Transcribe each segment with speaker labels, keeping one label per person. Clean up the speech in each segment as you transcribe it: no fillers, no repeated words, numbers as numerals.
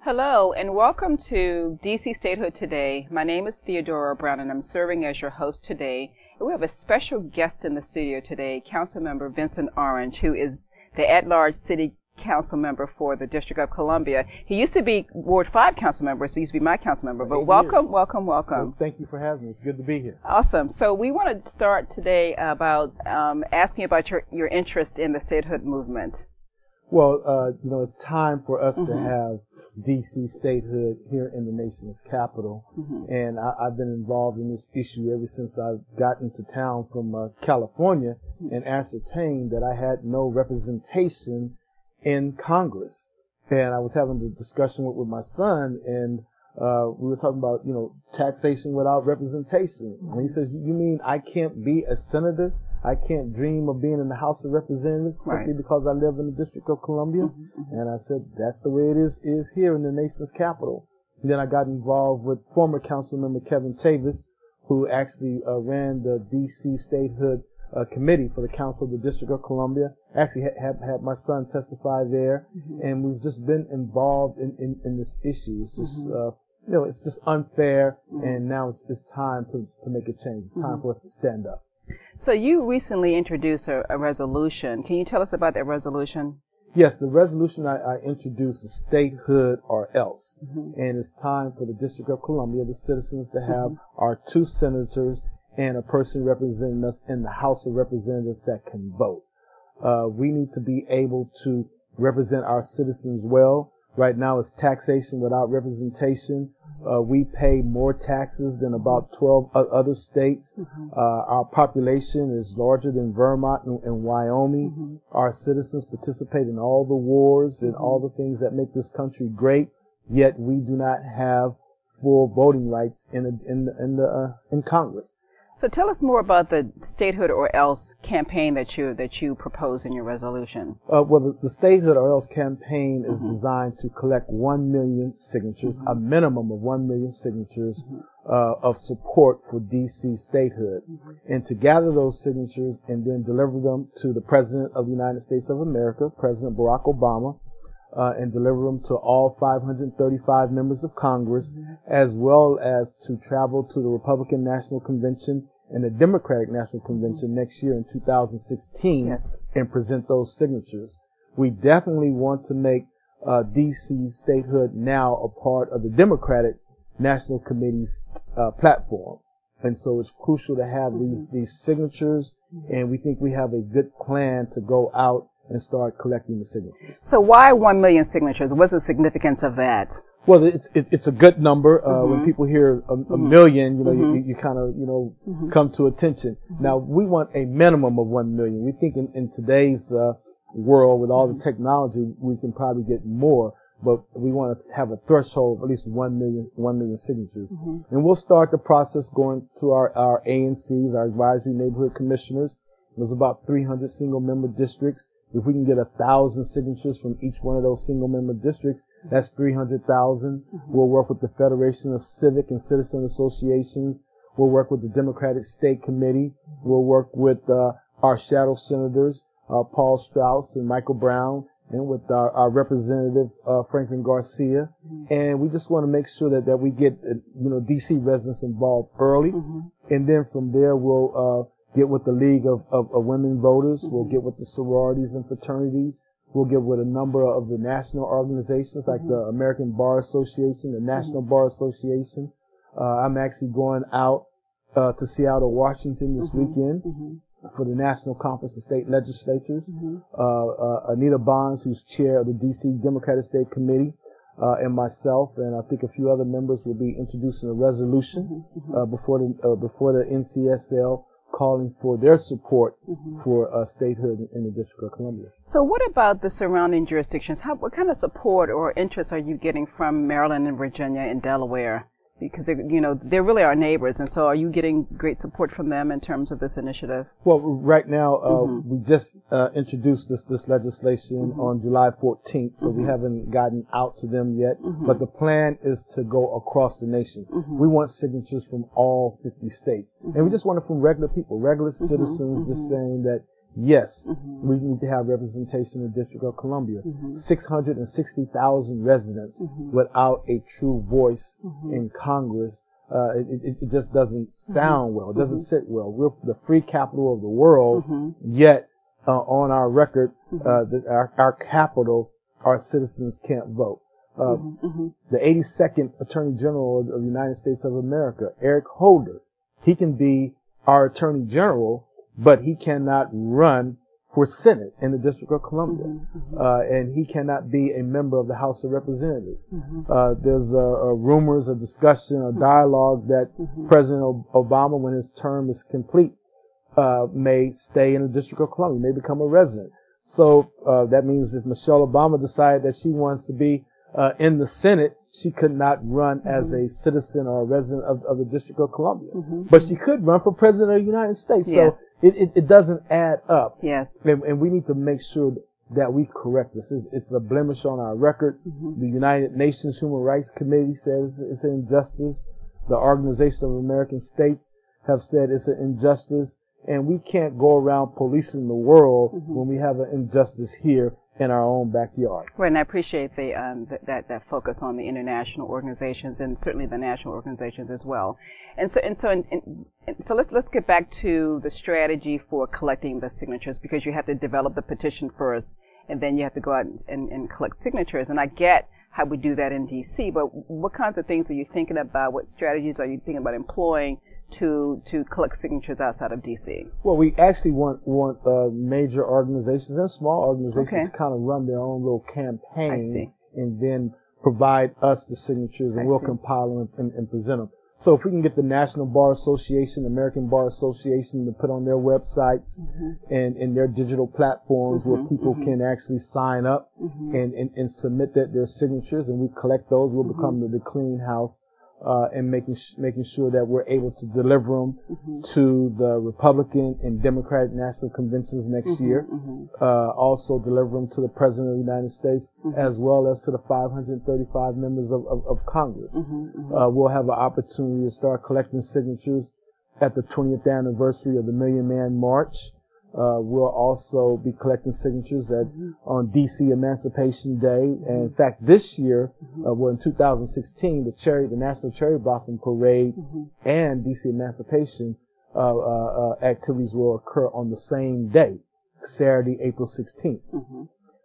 Speaker 1: Hello and welcome to DC Statehood Today. My name is Theodora Brown and I'm serving as your host today. And we have a special guest in the studio today, Councilmember Vincent Orange, who is the at-large city council member for the District of Columbia. He used to be Ward 5 council member, so he used to be my council member. But welcome.
Speaker 2: Well, thank you for having me. It's good to be here.
Speaker 1: Awesome. So we want to start today about asking about your interest in the statehood movement.
Speaker 2: Well, it's time for us to have DC statehood here in the nation's capital. And I've been involved in this issue ever since I got into town from California and ascertained that I had no representation in Congress. And I was having a discussion with my son, and we were talking about, taxation without representation. And he says, you mean I can't be a senator? I can't dream of being in the House of Representatives simply because I live in the District of Columbia? And I said, that's the way it is here in the nation's capital. And then I got involved with former Councilmember Kevin Chavis, who actually ran the D.C. Statehood Committee for the Council of the District of Columbia. Actually had my son testify there. And we've just been involved in this issue. It's just, it's just unfair. And now it's time to make a change. It's time for us to stand up.
Speaker 1: So you recently introduced a resolution. Can you tell us about that resolution?
Speaker 2: Yes, the resolution I introduced is statehood or else. And it's time for the District of Columbia, the citizens, to have our 2 senators and a person representing us in the House of Representatives that can vote. We need to be able to represent our citizens well. Right now it's taxation without representation. We pay more taxes than about 12 other states. Our population is larger than Vermont and Wyoming. Our citizens participate in all the wars and all the things that make this country great, yet we do not have full voting rights in Congress.
Speaker 1: So tell us more about the Statehood or Else campaign that you propose in your resolution.
Speaker 2: Well, the Statehood or Else campaign is designed to collect 1 million signatures, a minimum of 1 million signatures of support for D.C. statehood, and to gather those signatures and then deliver them to the President of the United States of America, President Barack Obama, and deliver them to all 535 members of Congress, as well as to travel to the Republican National Convention and the Democratic National Convention next year in 2016 and present those signatures. We definitely want to make D.C. statehood now a part of the Democratic National Committee's platform. And so it's crucial to have these signatures, and we think we have a good plan to go out and start collecting the signatures.
Speaker 1: So why 1 million signatures? What's the significance of that?
Speaker 2: Well, it's a good number. When people hear a million, you kind of, come to attention. Now, we want a minimum of 1 million. We think in today's world, with all the technology, we can probably get more, but we want to have a threshold of at least 1 million signatures. And we'll start the process going to our ANCs, our advisory neighborhood commissioners. There's about 300 single-member districts. If we can get 1,000 signatures from each one of those single-member districts, that's 300,000. We'll work with the Federation of Civic and Citizen Associations. We'll work with the Democratic State Committee. We'll work with our shadow senators, Paul Strauss and Michael Brown, and with our representative, Franklin Garcia. And we just want to make sure that we get, D.C. residents involved early. And then from there, we'll get with the League of Women Voters. We'll get with the sororities and fraternities. We'll get with a number of the national organizations like the American Bar Association, the National Bar Association. I'm actually going out to Seattle, Washington this weekend for the National Conference of State Legislatures. Anita Bonds, who's chair of the D.C. Democratic State Committee, and myself, and I think a few other members will be introducing a resolution before the NCSL, calling for their support for statehood in the District of Columbia.
Speaker 1: So what about the surrounding jurisdictions? What kind of support or interest are you getting from Maryland and Virginia and Delaware? Because they're really our neighbors, and so are you getting great support from them in terms of this initiative?
Speaker 2: Well, right now we just introduced this legislation on July 14th, so we haven't gotten out to them yet. But the plan is to go across the nation. We want signatures from all 50 states, and we just want it from regular people, regular citizens, just saying that Yes, we need to have representation in the District of Columbia. 660,000 residents without a true voice in Congress. It just doesn't sound well. It doesn't sit well. We're the free capital of the world, yet on our record, our capital, our citizens can't vote. The 82nd Attorney General of the United States of America, Eric Holder, he can be our Attorney General, but he cannot run for Senate in the District of Columbia. And he cannot be a member of the House of Representatives. There's rumors, a discussion, a dialogue that President Obama, when his term is complete, may stay in the District of Columbia, may become a resident. So that means if Michelle Obama decided that she wants to be in the Senate, she could not run as a citizen or a resident of the District of Columbia. But she could run for President of the United States. So it doesn't add up. And we need to make sure that we correct this. It's a blemish on our record. The United Nations Human Rights Committee says it's an injustice. The Organization of American States have said it's an injustice. And we can't go around policing the world when we have an injustice here in our own backyard.
Speaker 1: Right, and I appreciate that focus on the international organizations and certainly the national organizations as well. So let's get back to the strategy for collecting the signatures, because you have to develop the petition first, and then you have to go out and collect signatures. And I get how we do that in D.C., but what kinds of things are you thinking about? What strategies are you thinking about employing to collect signatures outside of D.C.?
Speaker 2: Well, we actually want major organizations and small organizations to kind of run their own little campaign and then provide us the signatures, and we'll compile them and present them. So if we can get the National Bar Association, American Bar Association to put on their websites and their digital platforms where people can actually sign up and submit their signatures, and we collect those, we'll become the clearinghouse. And making sure that we're able to deliver them to the Republican and Democratic National Conventions next year. Also deliver them to the President of the United States, as well as to the 535 members of Congress. We'll have an opportunity to start collecting signatures at the 20th anniversary of the Million Man March. We'll also be collecting signatures on DC Emancipation Day. And in fact, this year, in 2016, the National Cherry Blossom Parade and DC Emancipation activities will occur on the same day, Saturday, April 16th.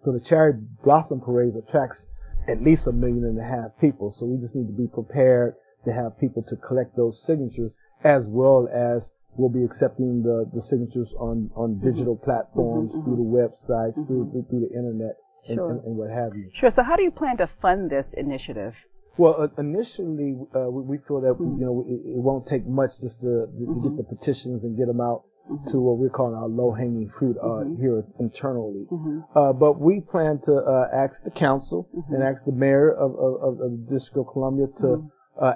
Speaker 2: So the Cherry Blossom Parade attracts at least 1.5 million people. So we just need to be prepared to have people to collect those signatures, as well as we'll be accepting the signatures on digital platforms, through the websites, through the internet, and what have you.
Speaker 1: Sure. So how do you plan to fund this initiative?
Speaker 2: Well, initially, we feel that it won't take much just to get the petitions and get them out to what we're calling our low-hanging fruit here internally. But we plan to ask the council and ask the mayor of the District of Columbia to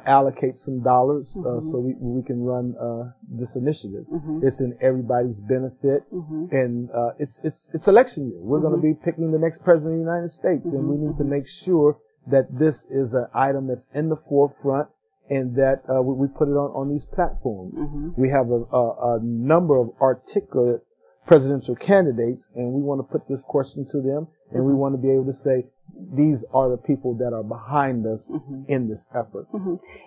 Speaker 2: allocate some dollars so we can run this initiative. It's in everybody's benefit, and it's election year. We're going to be picking the next president of the United States, and we need to make sure that this is an item that's in the forefront, and that we put it on these platforms. We have a number of articulate presidential candidates, and we want to put this question to them, and we want to be able to say, these are the people that are behind us in this effort.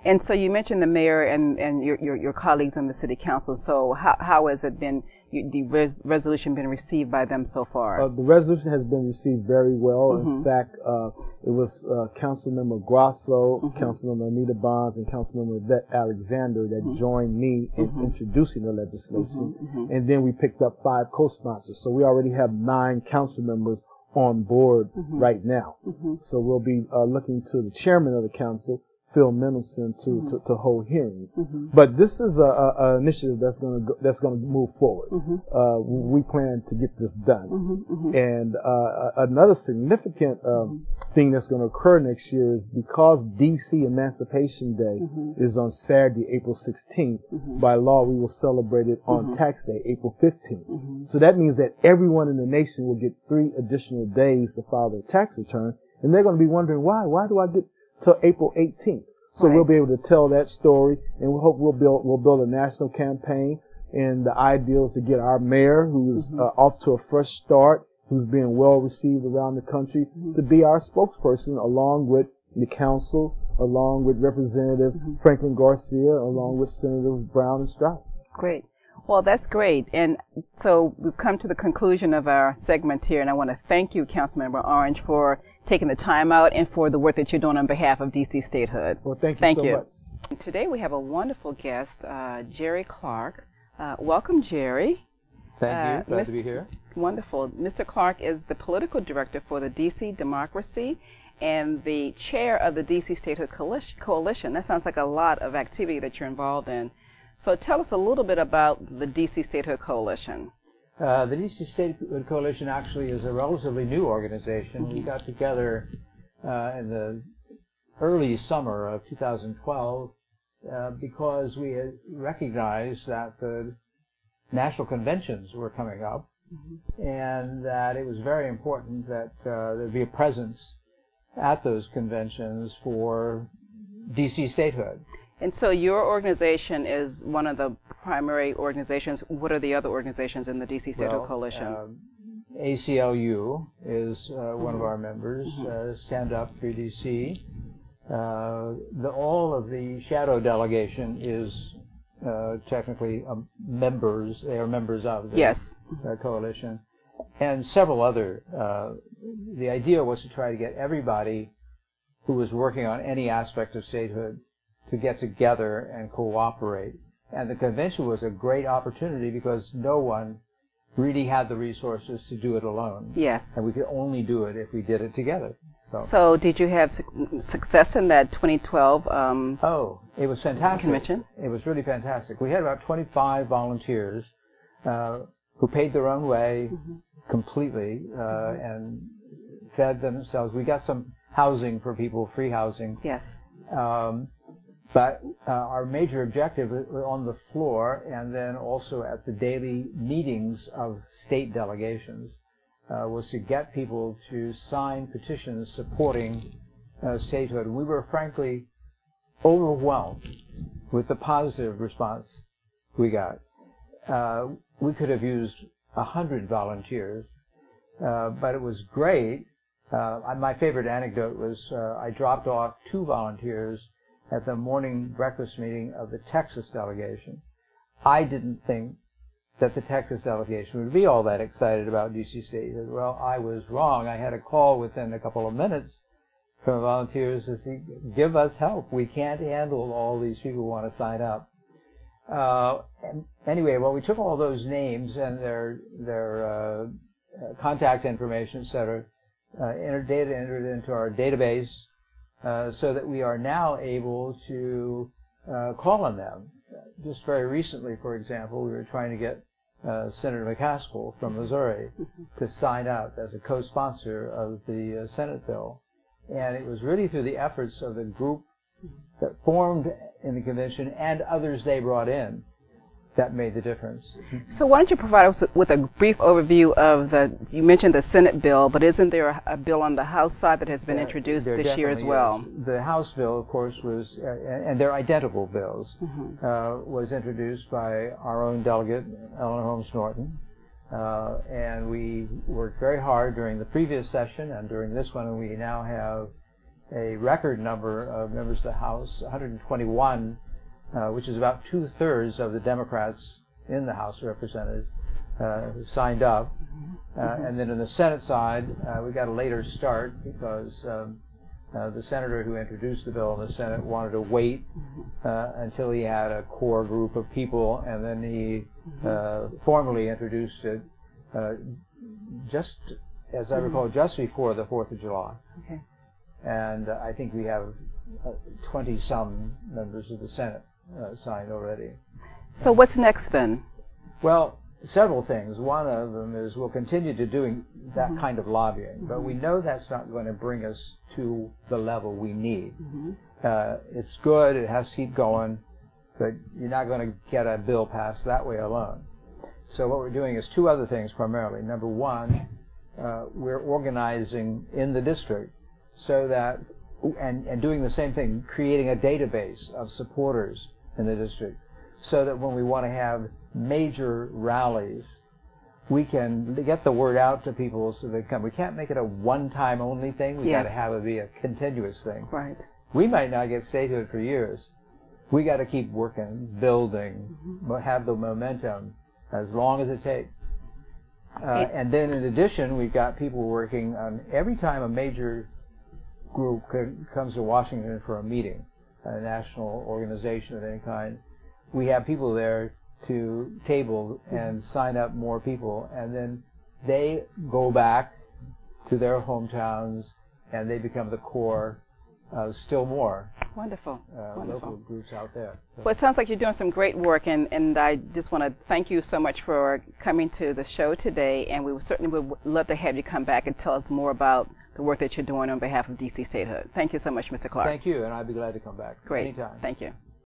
Speaker 1: And so you mentioned the mayor and your colleagues on the city council. So how has it been, the resolution been received by them so far?
Speaker 2: The resolution has been received very well. In fact, it was Councilmember Grasso, Councilmember Anita Bonds, and Councilmember Yvette Alexander that joined me in introducing the legislation. And then we picked up 5 co-sponsors. So we already have 9 council members on board right now. So we'll be looking to the chairman of the council, Phil Mendelson, to hold hearings. But this is a initiative that's going to move forward. We plan to get this done. And another significant thing that's going to occur next year is, because DC Emancipation Day is on Saturday, April 16th, by law we will celebrate it on tax day, April 15th. So that means that everyone in the nation will get 3 additional days to file their tax return, and they're going to be wondering, why do I get till April 18th? So we'll be able to tell that story, and we hope we'll build a national campaign. and the ideal is to get our mayor, who's off to a fresh start, who's being well received around the country, to be our spokesperson along with the council, along with Representative Franklin Garcia, along with Senators Brown and Strauss.
Speaker 1: Great. Well, that's great. And so we've come to the conclusion of our segment here, and I want to thank you, Councilmember Orange, for taking the time out and for the work that you're doing on behalf of DC Statehood.
Speaker 2: Well, thank you so much.
Speaker 1: Today we have a wonderful guest, Jerry Clark. Welcome, Jerry.
Speaker 3: Thank you. Glad to be here.
Speaker 1: Wonderful. Mr. Clark is the political director for the DC Democracy and the chair of the DC Statehood Coalition. That sounds like a lot of activity that you're involved in. So tell us a little bit about the DC Statehood Coalition.
Speaker 3: The DC Statehood Coalition actually is a relatively new organization. We got together in the early summer of 2012 because we had recognized that the national conventions were coming up and that it was very important that there'd be a presence at those conventions for DC statehood.
Speaker 1: And so your organization is one of the primary organizations. What are the other organizations in the DC Statehood Coalition?
Speaker 3: ACLU is one of our members, Stand Up for DC. All of the shadow delegation is technically members. They are members of the coalition. And several other. The idea was to try to get everybody who was working on any aspect of statehood to get together and cooperate. And the convention was a great opportunity because no one really had the resources to do it alone.
Speaker 1: Yes.
Speaker 3: And we could only do it if we did it together.
Speaker 1: So did you have success in that 2012
Speaker 3: it was fantastic.
Speaker 1: Convention?
Speaker 3: It was really fantastic. We had about 25 volunteers who paid their own way completely and fed themselves. We got some housing for people, free housing.
Speaker 1: Yes.
Speaker 3: But our major objective on the floor and then also at the daily meetings of state delegations was to get people to sign petitions supporting statehood. We were frankly overwhelmed with the positive response we got. We could have used 100 volunteers, but it was great. My favorite anecdote was I dropped off 2 volunteers at the morning breakfast meeting of the Texas delegation. I didn't think that the Texas delegation would be all that excited about DC statehood. Well, I was wrong. I had a call within a couple of minutes from volunteers to say, give us help. We can't handle all these people who want to sign up. Anyway, well, we took all those names and their contact information, etc., entered into our database, so that we are now able to call on them. Just very recently, for example, we were trying to get Senator McCaskill from Missouri to sign up as a co-sponsor of the Senate bill. And it was really through the efforts of the group that formed in the convention and others they brought in that made the difference.
Speaker 1: So why don't you provide us with a brief overview of you mentioned the Senate bill, but isn't there a bill on the House side that has been introduced this year as well?
Speaker 3: Is. The House bill, of course, was, and they're identical bills, was introduced by our own delegate, Eleanor Holmes Norton. And we worked very hard during the previous session and during this one, and we now have a record number of members of the House, 121, which is about 2/3 of the Democrats in the House of Representatives who signed up. And then in the Senate side, we got a later start because the senator who introduced the bill in the Senate wanted to wait until he had a core group of people, and then he formally introduced it just, as I recall, just before the 4th of July.
Speaker 1: Okay.
Speaker 3: And I think we have 20-some members of the Senate signed already.
Speaker 1: So what's next then?
Speaker 3: Well, several things. One of them is we'll continue to doing that kind of lobbying, but we know that's not going to bring us to the level we need. It's good, it has to keep going, but you're not going to get a bill passed that way alone. So what we're doing is 2 other things primarily. Number one, we're organizing in the district so that, and doing the same thing, creating a database of supporters in the district so that when we want to have major rallies, we can get the word out to people so they come. We can't make it a one-time only thing. We got to have it be a continuous thing.
Speaker 1: Right.
Speaker 3: We might not get statehood for years. We got to keep working, building, have the momentum as long as it takes. And then in addition, we've got people working on every time a major group comes to Washington for a meeting, a national organization of any kind, we have people there to table and sign up more people, and then they go back to their hometowns and they become the core of still more
Speaker 1: wonderful
Speaker 3: local groups out there. So.
Speaker 1: Well, it sounds like you're doing some great work, and I just want to thank you so much for coming to the show today, and we certainly would love to have you come back and tell us more about the work that you're doing on behalf of DC Statehood. Thank you so much, Mr. Clark.
Speaker 3: Thank you, and I'd be glad to come back.
Speaker 1: Great.
Speaker 3: Anytime.
Speaker 1: Thank you.